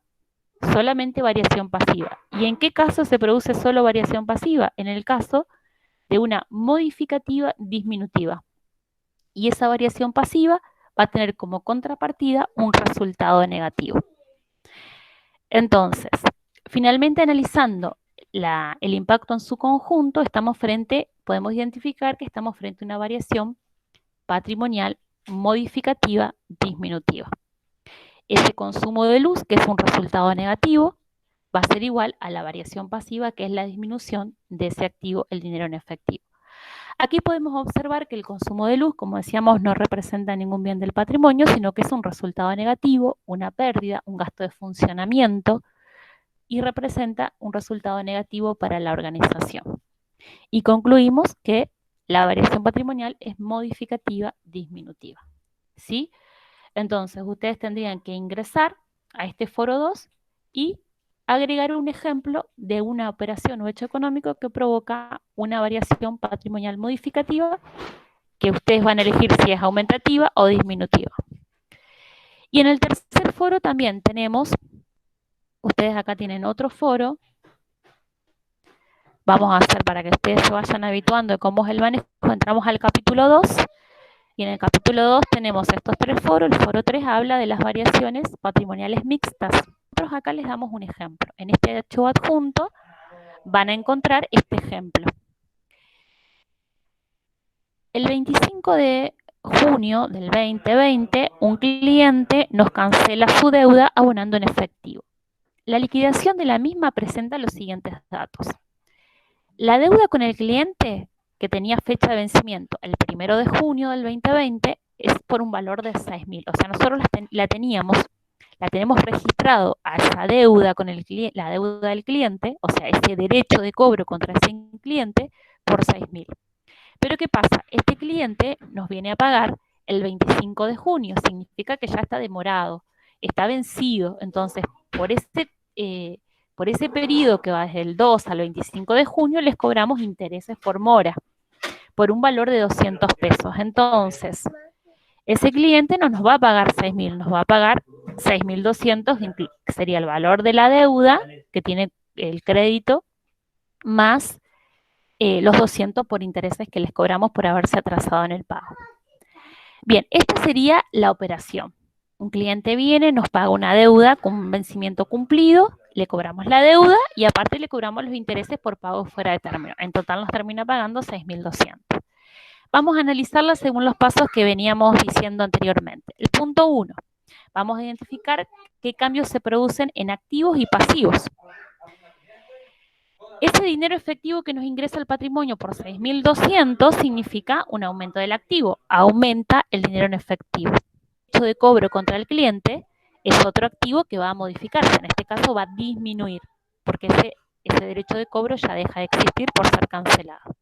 solamente variación pasiva. ¿Y en qué caso se produce solo variación pasiva? En el caso de una modificativa disminutiva. Y esa variación pasiva va a tener como contrapartida un resultado negativo. Entonces, finalmente analizando el impacto en su conjunto, podemos identificar que estamos frente a una variación patrimonial modificativa disminutiva. Ese consumo de luz, que es un resultado negativo, va a ser igual a la variación pasiva, que es la disminución de ese activo, el dinero en efectivo. Aquí podemos observar que el consumo de luz, como decíamos, no representa ningún bien del patrimonio, sino que es un resultado negativo, una pérdida, un gasto de funcionamiento, y representa un resultado negativo para la organización. Y concluimos que la variación patrimonial es modificativa disminutiva. ¿Sí? Entonces, ustedes tendrían que ingresar a este foro 2 y agregar un ejemplo de una operación o hecho económico que provoca una variación patrimonial modificativa, que ustedes van a elegir si es aumentativa o disminutiva. Y en el tercer foro también tenemos, ustedes acá tienen otro foro. Vamos a hacer para que ustedes se vayan habituando de cómo es el manejo. Entramos al capítulo 2. Y en el capítulo 2 tenemos estos tres foros. El foro 3 habla de las variaciones patrimoniales mixtas. Nosotros acá les damos un ejemplo. En este archivo adjunto van a encontrar este ejemplo. El 25 de junio del 2020, un cliente nos cancela su deuda abonando en efectivo. La liquidación de la misma presenta los siguientes datos. La deuda con el cliente, que tenía fecha de vencimiento el 1 de junio del 2020, es por un valor de 6.000. O sea, nosotros la teníamos la tenemos registrado a esa deuda con la deuda del cliente, o sea, ese derecho de cobro contra ese cliente por 6.000. Pero ¿qué pasa? Este cliente nos viene a pagar el 25 de junio, significa que ya está demorado, está vencido, entonces por ese periodo que va desde el 2 al 25 de junio les cobramos intereses por mora, por un valor de 200 pesos. Entonces, ese cliente no nos va a pagar 6.000, nos va a pagar 6.200, que sería el valor de la deuda que tiene el crédito, más los 200 por intereses que les cobramos por haberse atrasado en el pago. Bien, esta sería la operación. Un cliente viene, nos paga una deuda con un vencimiento cumplido, le cobramos la deuda y aparte le cobramos los intereses por pago fuera de término. En total nos termina pagando 6.200. Vamos a analizarla según los pasos que veníamos diciendo anteriormente. El punto 1. Vamos a identificar qué cambios se producen en activos y pasivos. Ese dinero efectivo que nos ingresa al patrimonio por 6.200 significa un aumento del activo. Aumenta el dinero en efectivo. El derecho de cobro contra el cliente es otro activo que va a modificarse. En este caso va a disminuir, porque ese derecho de cobro ya deja de existir por ser cancelado.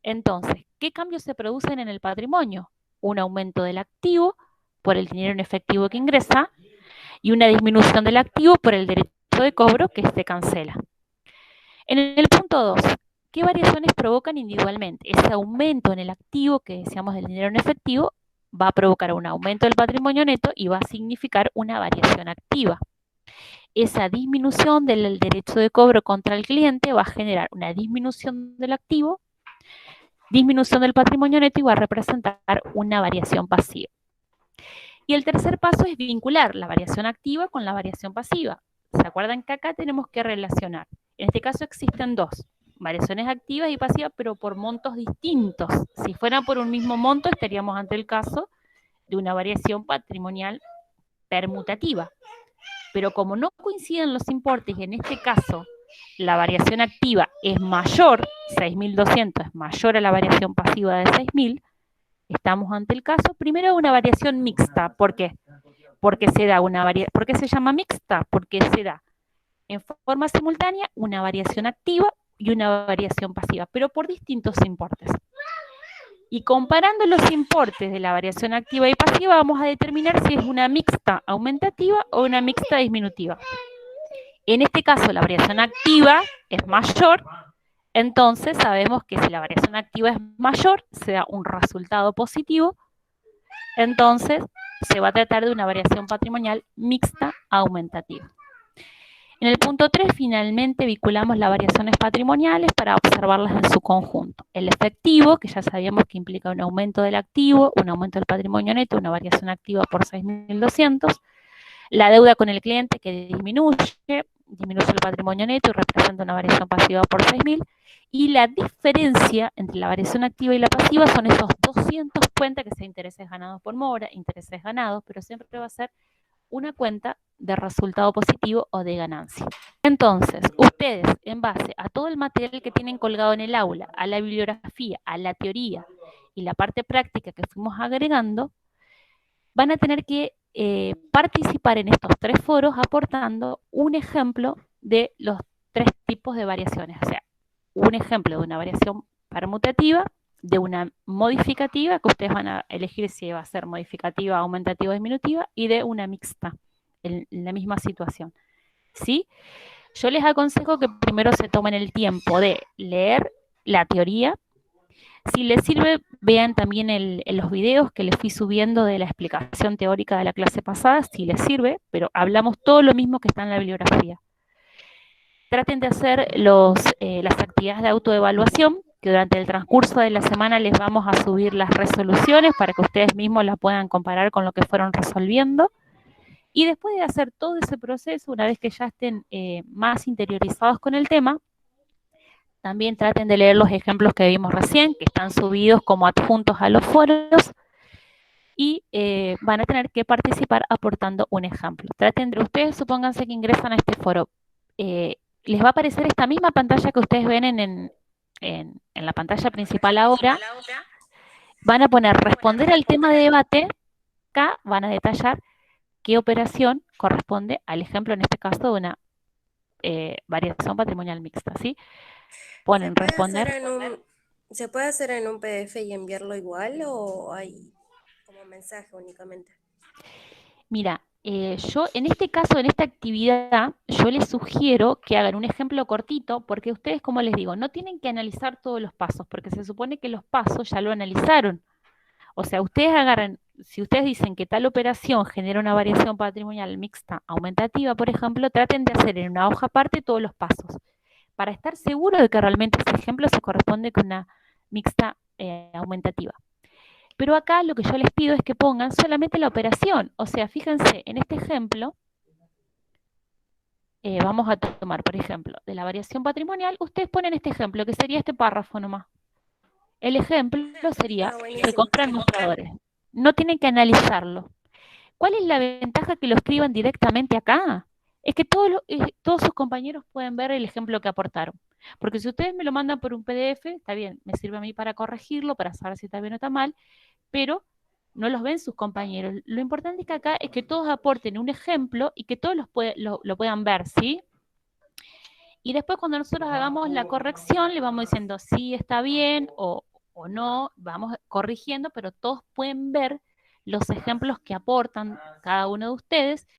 Entonces, ¿qué cambios se producen en el patrimonio? Un aumento del activo por el dinero en efectivo que ingresa y una disminución del activo por el derecho de cobro que se cancela. En el punto 2, ¿qué variaciones provocan individualmente? Ese aumento en el activo que decíamos del dinero en efectivo va a provocar un aumento del patrimonio neto y va a significar una variación activa. Esa disminución del derecho de cobro contra el cliente va a generar una disminución del activo, disminución del patrimonio neto y va a representar una variación pasiva. Y el tercer paso es vincular la variación activa con la variación pasiva. ¿Se acuerdan que acá tenemos que relacionar? En este caso existen dos, variaciones activas y pasivas, pero por montos distintos. Si fuera por un mismo monto, estaríamos ante el caso de una variación patrimonial permutativa. Pero como no coinciden los importes, y en este caso la variación activa es mayor, 6.200 es mayor a la variación pasiva de 6.000, estamos ante el caso, primero, de una variación mixta. ¿Por qué? ¿Por qué se llama mixta? Porque se da en forma simultánea una variación activa y una variación pasiva, pero por distintos importes. Y comparando los importes de la variación activa y pasiva, vamos a determinar si es una mixta aumentativa o una mixta disminutiva. En este caso, la variación activa es mayor, entonces sabemos que si la variación activa es mayor, se da un resultado positivo, entonces se va a tratar de una variación patrimonial mixta aumentativa. En el punto 3, finalmente, vinculamos las variaciones patrimoniales para observarlas en su conjunto. El efectivo, que ya sabíamos que implica un aumento del activo, un aumento del patrimonio neto, una variación activa por 6.200. La deuda con el cliente que disminuye el patrimonio neto y representa una variación pasiva por 6.000. Y la diferencia entre la variación activa y la pasiva son esos 200 cuentas, que sea intereses ganados por mora, intereses ganados, pero siempre va a ser una cuenta de resultado positivo o de ganancia. Entonces, ustedes, en base a todo el material que tienen colgado en el aula, a la bibliografía, a la teoría y la parte práctica que fuimos agregando, van a tener que participar en estos 3 foros aportando un ejemplo de los 3 tipos de variaciones. O sea, un ejemplo de una variación permutativa, de una modificativa, que ustedes van a elegir si va a ser modificativa, aumentativa o disminutiva, y de una mixta, en la misma situación. ¿Sí? Yo les aconsejo que primero se tomen el tiempo de leer la teoría. Si les sirve, vean también los videos que les fui subiendo de la explicación teórica de la clase pasada, si les sirve, pero hablamos todo lo mismo que está en la bibliografía. Traten de hacer las actividades de autoevaluación, que durante el transcurso de la semana les vamos a subir las resoluciones para que ustedes mismos las puedan comparar con lo que fueron resolviendo. Y después de hacer todo ese proceso, una vez que ya estén más interiorizados con el tema, también traten de leer los ejemplos que vimos recién, que están subidos como adjuntos a los foros, y van a tener que participar aportando un ejemplo. Traten de ustedes, supónganse que ingresan a este foro. Les va a aparecer esta misma pantalla que ustedes ven en la pantalla principal ahora. Van a poner responder al tema de debate. Acá van a detallar qué operación corresponde al ejemplo, en este caso, de una variación patrimonial mixta, ¿sí? Ponen responder. ¿Se puede hacer en un PDF y enviarlo igual o hay como mensaje únicamente? Mira, yo en este caso, en esta actividad, yo les sugiero que hagan un ejemplo cortito, porque ustedes, como les digo, no tienen que analizar todos los pasos, porque se supone que los pasos ya lo analizaron. O sea, ustedes agarran, si ustedes dicen que tal operación genera una variación patrimonial mixta aumentativa, por ejemplo, traten de hacer en una hoja aparte todos los pasos, para estar seguro de que realmente ese ejemplo se corresponde con una mixta aumentativa. Pero acá lo que yo les pido es que pongan solamente la operación. O sea, fíjense, en este ejemplo, vamos a tomar, por ejemplo, de la variación patrimonial, ustedes ponen este ejemplo, que sería este párrafo nomás. El ejemplo sería que compran mostradores. No tienen que analizarlo. ¿Cuál es la ventaja que lo escriban directamente acá? Es que todos sus compañeros pueden ver el ejemplo que aportaron. Porque si ustedes me lo mandan por un PDF, está bien, me sirve a mí para corregirlo, para saber si está bien o está mal, pero no los ven sus compañeros. Lo importante es que acá es que todos aporten un ejemplo y que todos lo puedan ver, ¿sí? Y después cuando nosotros hagamos la corrección, le vamos diciendo si está bien o no, vamos corrigiendo, pero todos pueden ver los ejemplos que aportan cada uno de ustedes